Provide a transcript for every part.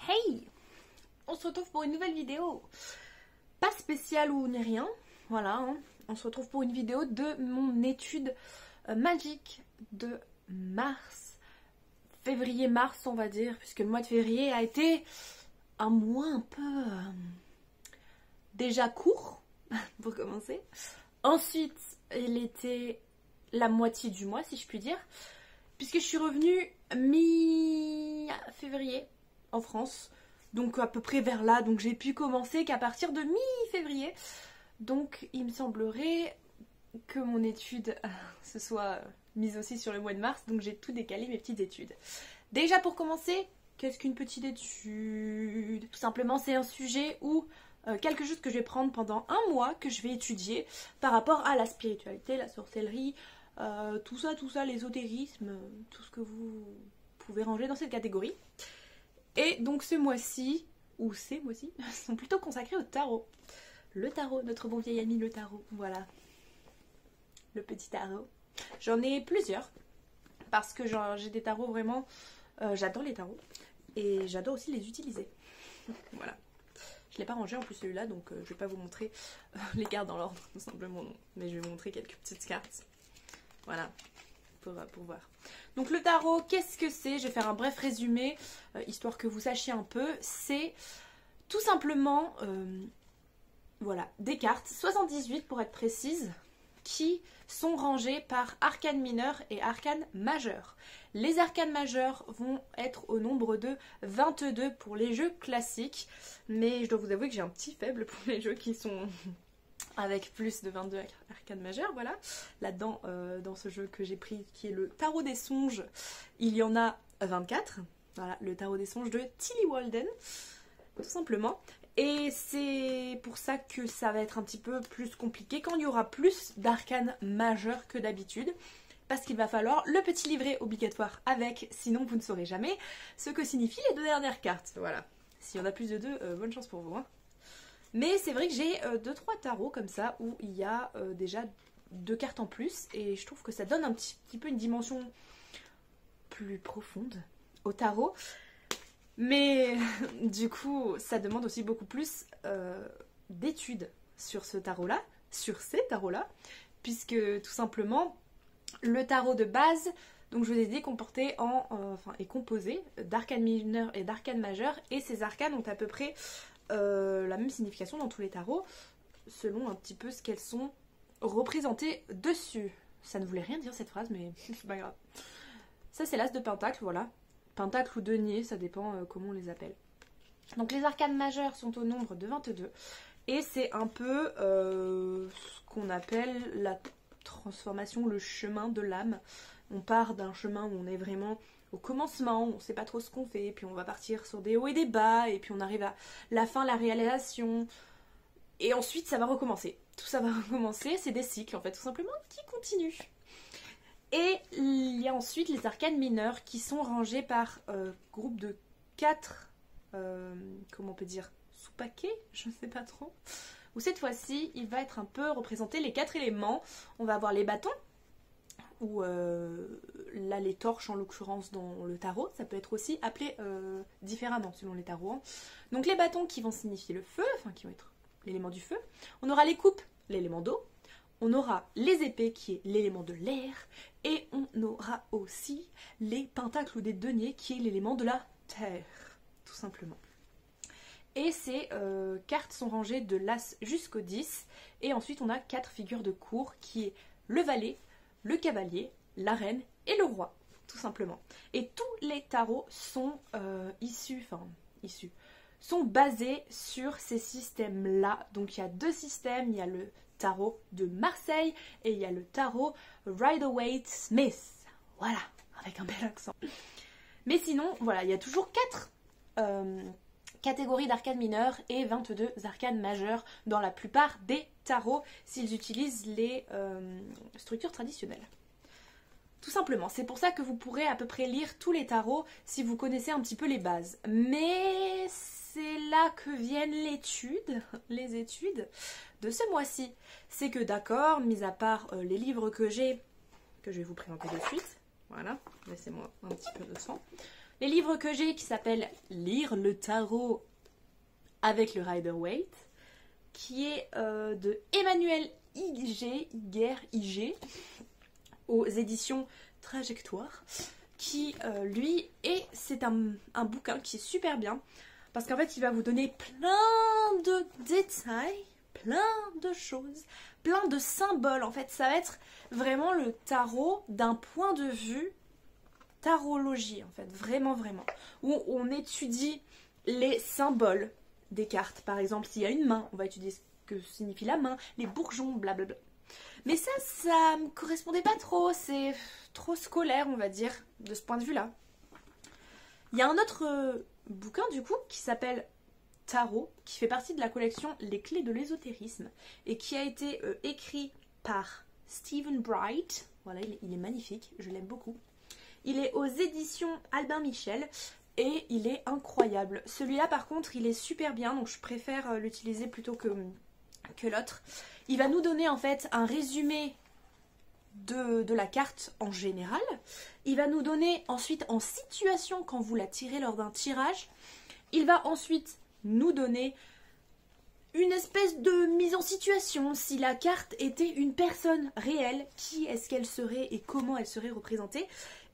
Hey! On se retrouve pour une nouvelle vidéo. Pas spéciale ou ni rien. Voilà, hein. On se retrouve pour une vidéo de mon étude magique de mars. Février-mars, on va dire, puisque le mois de février a été un mois un peu déjà court, pour commencer. Ensuite, il était la moitié du mois, si je puis dire, puisque je suis revenue mi-février en France, donc à peu près vers là, donc j'ai pu commencer qu'à partir de mi-février. Donc il me semblerait que mon étude se soit mise aussi sur le mois de mars, donc j'ai tout décalé mes petites études. Déjà pour commencer, qu'est-ce qu'une petite étude? Tout simplement c'est un sujet où quelque chose que je vais prendre pendant un mois, que je vais étudier par rapport à la spiritualité, la sorcellerie, tout ça, l'ésotérisme, tout ce que vous pouvez ranger dans cette catégorie. Et donc ce mois-ci, ou ces mois-ci, sont plutôt consacrés au tarot. Le tarot, notre bon vieil ami le tarot, voilà. Le petit tarot. J'en ai plusieurs, parce que j'ai des tarots vraiment... j'adore les tarots, et j'adore aussi les utiliser. Voilà. Je ne l'ai pas rangé en plus celui-là, donc je vais pas vous montrer les cartes dans l'ordre, tout simplement non. Mais je vais vous montrer quelques petites cartes. Voilà, pour voir. Donc le tarot, qu'est-ce que c'est? Je vais faire un bref résumé, histoire que vous sachiez un peu. C'est tout simplement, voilà, des cartes, 78 pour être précise, qui sont rangées par arcanes mineures et arcanes majeures. Les arcanes majeures vont être au nombre de 22 pour les jeux classiques, mais je dois vous avouer que j'ai un petit faible pour les jeux qui sont avec plus de 22 arcanes majeures, voilà. Là-dedans, dans ce jeu que j'ai pris, qui est le tarot des songes, il y en a 24. Voilà, le tarot des songes de Tilly Walden, tout simplement. Et c'est pour ça que ça va être un petit peu plus compliqué quand il y aura plus d'arcanes majeures que d'habitude. Parce qu'il va falloir le petit livret obligatoire avec, sinon vous ne saurez jamais ce que signifient les deux dernières cartes. Voilà. S'il y en a plus de deux, bonne chance pour vous. Hein. Mais c'est vrai que j'ai 2-3 tarots comme ça où il y a déjà 2 cartes en plus. Et je trouve que ça donne un petit peu une dimension plus profonde au tarot. Mais du coup, ça demande aussi beaucoup plus d'études sur ce tarot-là, sur ces tarots-là, puisque tout simplement, le tarot de base, donc je vous ai dit, est composé d'arcanes mineures et d'arcanes majeures, et ces arcanes ont à peu près la même signification dans tous les tarots, selon un petit peu ce qu'elles sont représentées dessus. Ça ne voulait rien dire cette phrase, mais c'est pas grave. Ça c'est l'as de pentacle, voilà. Pentacle ou denier, ça dépend comment on les appelle. Donc les arcanes majeures sont au nombre de 22. Et c'est un peu ce qu'on appelle la transformation, le chemin de l'âme. On part d'un chemin où on est vraiment au commencement, on ne sait pas trop ce qu'on fait, puis on va partir sur des hauts et des bas, et puis on arrive à la fin, la réalisation. Et ensuite ça va recommencer. Tout ça va recommencer, c'est des cycles en fait, tout simplement, qui continuent. Et il y a ensuite les arcanes mineures qui sont rangées par groupe de 4, comment on peut dire, sous-paquets, je ne sais pas trop. Où cette fois-ci, il va être un peu représenté les 4 éléments. On va avoir les bâtons, ou là les torches en l'occurrence dans le tarot. Ça peut être aussi appelé différemment selon les tarots. Hein. Donc les bâtons qui vont signifier le feu, enfin qui vont être l'élément du feu. On aura les coupes, l'élément d'eau. On aura les épées qui est l'élément de l'air et on aura aussi les pentacles ou des deniers qui est l'élément de la terre, tout simplement. Et ces cartes sont rangées de l'as jusqu'au 10 et ensuite on a 4 figures de cour qui est le valet, le cavalier, la reine et le roi, tout simplement. Et tous les tarots sont sont basés sur ces systèmes-là. Donc il y a 2 systèmes, il y a le tarot de Marseille et il y a le tarot Rider-Waite-Smith. Voilà, avec un bel accent. Mais sinon, voilà, il y a toujours 4 catégories d'arcanes mineures et 22 arcanes majeures dans la plupart des tarots s'ils utilisent les structures traditionnelles. Tout simplement, c'est pour ça que vous pourrez à peu près lire tous les tarots si vous connaissez un petit peu les bases. Mais c'est là que viennent les études de ce mois-ci. C'est que d'accord, mis à part les livres que j'ai, que je vais vous présenter de suite, Voilà, laissez-moi un petit peu de sang. Les livres que j'ai qui s'appellent Lire le tarot avec le Rider-Waite, qui est de Emmanuel Iger, aux éditions Trajectoire, qui lui c'est un bouquin qui est super bien, parce qu'en fait il va vous donner plein de détails, plein de choses, plein de symboles. En fait ça va être vraiment le tarot d'un point de vue tarologie, en fait, vraiment, où on étudie les symboles des cartes. Par exemple, s'il y a une main, on va étudier ce que signifie la main, les bourgeons, blablabla. Mais ça me correspondait pas trop, c'est trop scolaire, on va dire, de ce point de vue-là. Il y a un autre bouquin, du coup, qui s'appelle Tarot, qui fait partie de la collection Les clés de l'ésotérisme, et qui a été écrit par Stephen Bright. Voilà, il est magnifique, je l'aime beaucoup. Il est aux éditions Albin Michel et il est incroyable. Celui-là par contre il est super bien, donc je préfère l'utiliser plutôt que l'autre. Il va nous donner en fait un résumé de la carte en général. Il va nous donner ensuite en situation quand vous la tirez lors d'un tirage. Il va ensuite nous donner une espèce de mise en situation. Si la carte était une personne réelle, qui est-ce qu'elle serait et comment elle serait représentée.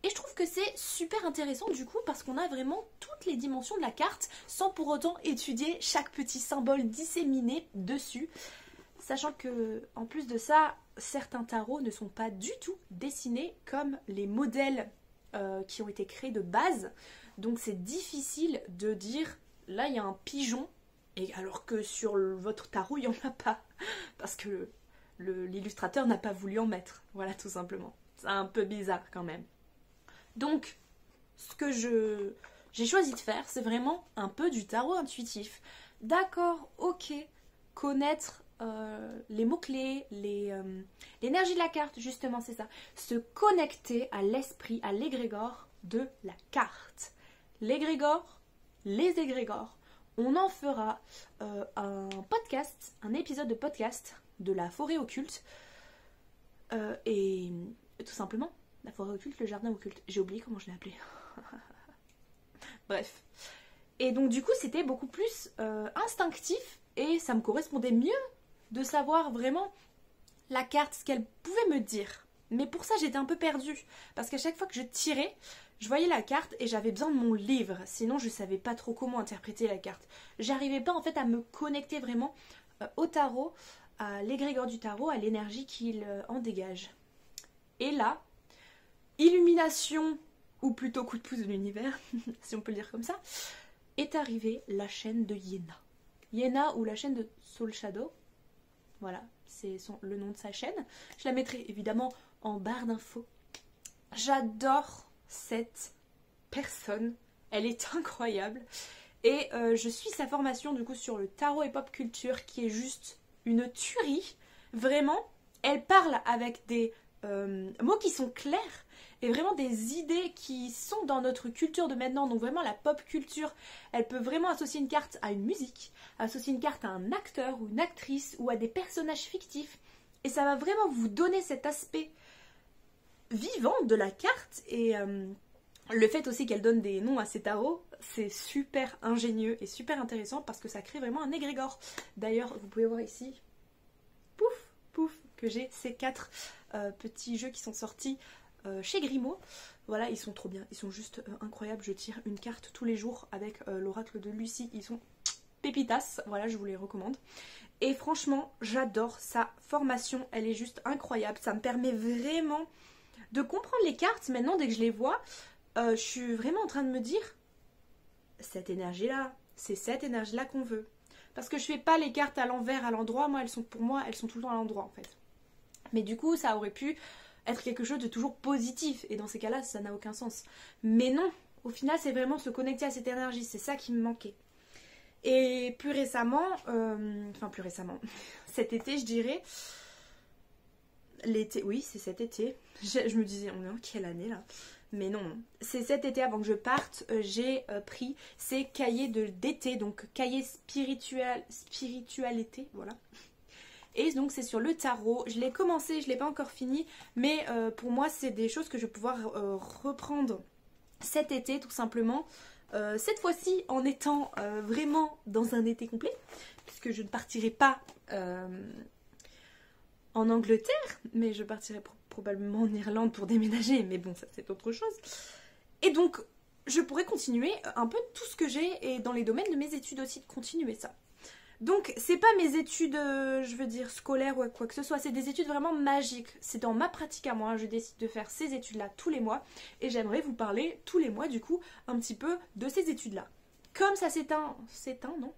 Et je trouve que c'est super intéressant du coup parce qu'on a vraiment toutes les dimensions de la carte sans pour autant étudier chaque petit symbole disséminé dessus. Sachant que en plus de ça, certains tarots ne sont pas du tout dessinés comme les modèles qui ont été créés de base. Donc c'est difficile de dire là il y a un pigeon et alors que sur votre tarot il n'y en a pas. Parce que l'illustrateur n'a pas voulu en mettre. Voilà tout simplement. C'est un peu bizarre quand même. Donc, ce que j'ai choisi de faire, c'est vraiment un peu du tarot intuitif. D'accord, ok, connaître les mots-clés, l'énergie de la carte, justement, c'est ça. Se connecter à l'esprit, à l'égrégore de la carte. L'égrégore, les égrégores. On en fera un podcast, un épisode de podcast de la forêt occulte. Et tout simplement... La forêt occulte, le jardin occulte. J'ai oublié comment je l'ai appelé. Bref. Et donc du coup, c'était beaucoup plus instinctif et ça me correspondait mieux de savoir vraiment la carte, ce qu'elle pouvait me dire. Mais pour ça, j'étais un peu perdue. Parce qu'à chaque fois que je tirais, je voyais la carte et j'avais besoin de mon livre. Sinon, je ne savais pas trop comment interpréter la carte. J'arrivais pas en fait à me connecter vraiment au tarot, à l'égrégore du tarot, à l'énergie qu'il en dégage. Et là... illumination, ou plutôt coup de pouce de l'univers, si on peut le dire comme ça, est arrivée la chaîne de Yéna. Yéna ou la chaîne de Soul Shadow, voilà, c'est le nom de sa chaîne. Je la mettrai évidemment en barre d'infos. J'adore cette personne, elle est incroyable. Et je suis sa formation du coup sur le tarot et pop culture qui est juste une tuerie. Vraiment, elle parle avec des mots qui sont clairs et vraiment des idées qui sont dans notre culture de maintenant. Donc vraiment la pop culture, elle peut vraiment associer une carte à une musique, associer une carte à un acteur ou une actrice ou à des personnages fictifs. Et ça va vraiment vous donner cet aspect vivant de la carte. Et le fait aussi qu'elle donne des noms à ses tarots, c'est super ingénieux et super intéressant parce que ça crée vraiment un égrégore. D'ailleurs, vous pouvez voir ici, pouf, pouf, que j'ai ces 4 petits jeux qui sont sortis chez Grimaud. Voilà, ils sont trop bien, ils sont juste incroyables. Je tire une carte tous les jours avec l'oracle de Lucie, ils sont pépitas, voilà, je vous les recommande. Et franchement, j'adore sa formation, elle est juste incroyable. Ça me permet vraiment de comprendre les cartes. Maintenant, dès que je les vois, je suis vraiment en train de me dire, cette énergie-là, c'est cette énergie-là qu'on veut. Parce que je fais pas les cartes à l'envers, à l'endroit, pour moi, elles sont tout le temps à l'endroit en fait. Mais du coup, ça aurait pu être quelque chose de toujours positif. Et dans ces cas-là, ça n'a aucun sens. Mais non, au final, c'est vraiment se connecter à cette énergie. C'est ça qui me manquait. Et plus récemment, cet été, je dirais, l'été, oui, c'est cet été. Je me disais, on est en quelle année là? Mais non, c'est cet été avant que je parte, j'ai pris ces cahiers d'été, donc cahiers spiritualité, voilà. Et donc c'est sur le tarot. Je l'ai commencé, je ne l'ai pas encore fini, mais pour moi c'est des choses que je vais pouvoir reprendre cet été tout simplement. Cette fois-ci en étant vraiment dans un été complet, puisque je ne partirai pas en Angleterre, mais je partirai probablement en Irlande pour déménager, mais bon ça c'est autre chose. Et donc je pourrais continuer un peu tout ce que j'ai et dans les domaines de mes études aussi, de continuer ça. Donc c'est pas mes études, je veux dire scolaires ou quoi que ce soit, c'est des études vraiment magiques. C'est dans ma pratique à moi, je décide de faire ces études-là tous les mois et j'aimerais vous parler tous les mois du coup un petit peu de ces études-là. Comme ça s'étend, non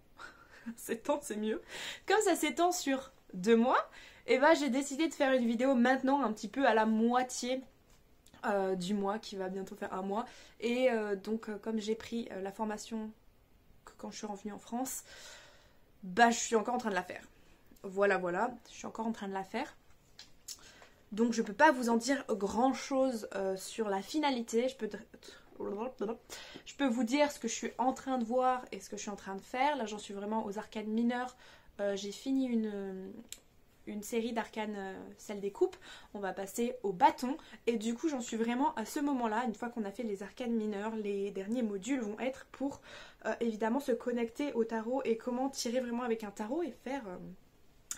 s'étend c'est mieux. Comme ça s'étend sur 2 mois, et ben j'ai décidé de faire une vidéo maintenant un petit peu à la moitié du mois qui va bientôt faire 1 mois. Et donc comme j'ai pris la formation quand je suis revenue en France, bah je suis encore en train de la faire. Voilà, je suis encore en train de la faire. Donc je peux pas vous en dire grand chose sur la finalité. Je peux vous dire ce que je suis en train de voir et ce que je suis en train de faire. Là j'en suis vraiment aux arcanes mineures. J'ai fini une série d'arcanes, celle des coupes. On va passer au bâton. Et du coup j'en suis vraiment à ce moment-là. Une fois qu'on a fait les arcanes mineures, les derniers modules vont être pour évidemment se connecter au tarot et comment tirer vraiment avec un tarot et faire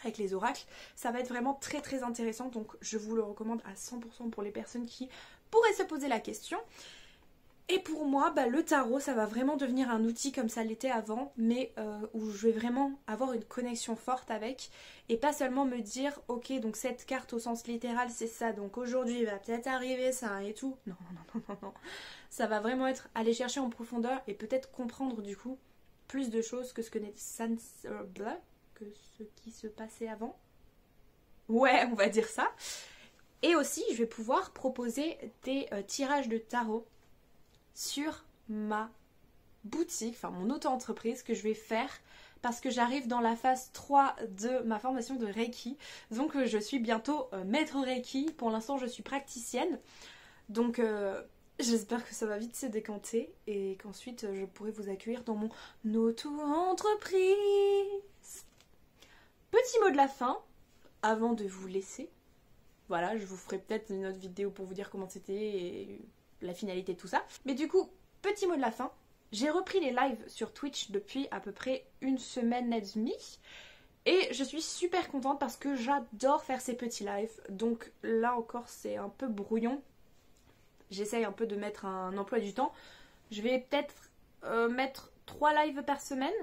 avec les oracles. Ça va être vraiment très très intéressant. Donc je vous le recommande à 100% pour les personnes qui pourraient se poser la question. Et pour moi, bah, le tarot, ça va vraiment devenir un outil comme ça l'était avant, mais où je vais vraiment avoir une connexion forte avec, et pas seulement me dire, ok, donc cette carte au sens littéral, c'est ça, donc aujourd'hui, il va peut-être arriver ça et tout. Non. Ça va vraiment être aller chercher en profondeur et peut-être comprendre du coup plus de choses que ce qui se passait avant. Ouais, on va dire ça. Et aussi, je vais pouvoir proposer des tirages de tarot sur ma boutique, enfin mon auto-entreprise que je vais faire parce que j'arrive dans la phase 3 de ma formation de Reiki. Donc je suis bientôt maître Reiki. Pour l'instant je suis praticienne. Donc j'espère que ça va vite se décanter et qu'ensuite je pourrai vous accueillir dans mon auto-entreprise. Petit mot de la fin avant de vous laisser. Voilà, je vous ferai peut-être une autre vidéo pour vous dire comment c'était et la finalité de tout ça. Mais du coup, petit mot de la fin, j'ai repris les lives sur Twitch depuis à peu près 1 semaine et demie. Et je suis super contente parce que j'adore faire ces petits lives. Donc là encore, c'est un peu brouillon. J'essaye un peu de mettre un emploi du temps. Je vais peut-être mettre 3 lives par semaine.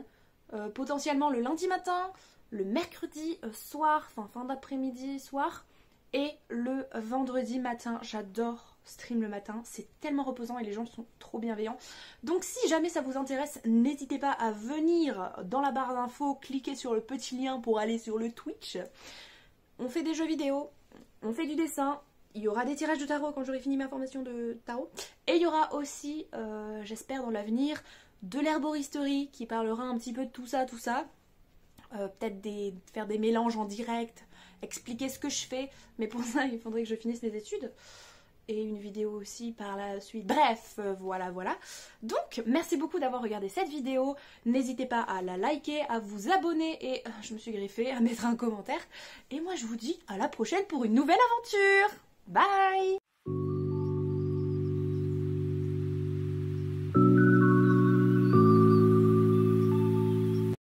Potentiellement le lundi matin, le mercredi soir, enfin fin d'après-midi, soir. Et le vendredi matin. J'adore stream le matin, c'est tellement reposant et les gens sont trop bienveillants. Donc si jamais ça vous intéresse, n'hésitez pas à venir dans la barre d'infos, cliquer sur le petit lien pour aller sur le Twitch. On fait des jeux vidéo, on fait du dessin, il y aura des tirages de tarot quand j'aurai fini ma formation de tarot. Et il y aura aussi, j'espère dans l'avenir, de l'herboristerie qui parlera un petit peu de tout ça. Peut-être faire des mélanges en direct, expliquer ce que je fais. Mais pour ça, il faudrait que je finisse les études. Et une vidéo aussi par la suite. Bref, voilà. Donc, merci beaucoup d'avoir regardé cette vidéo. N'hésitez pas à la liker, à vous abonner et, je me suis griffée, à mettre un commentaire. Et moi, je vous dis à la prochaine pour une nouvelle aventure. Bye!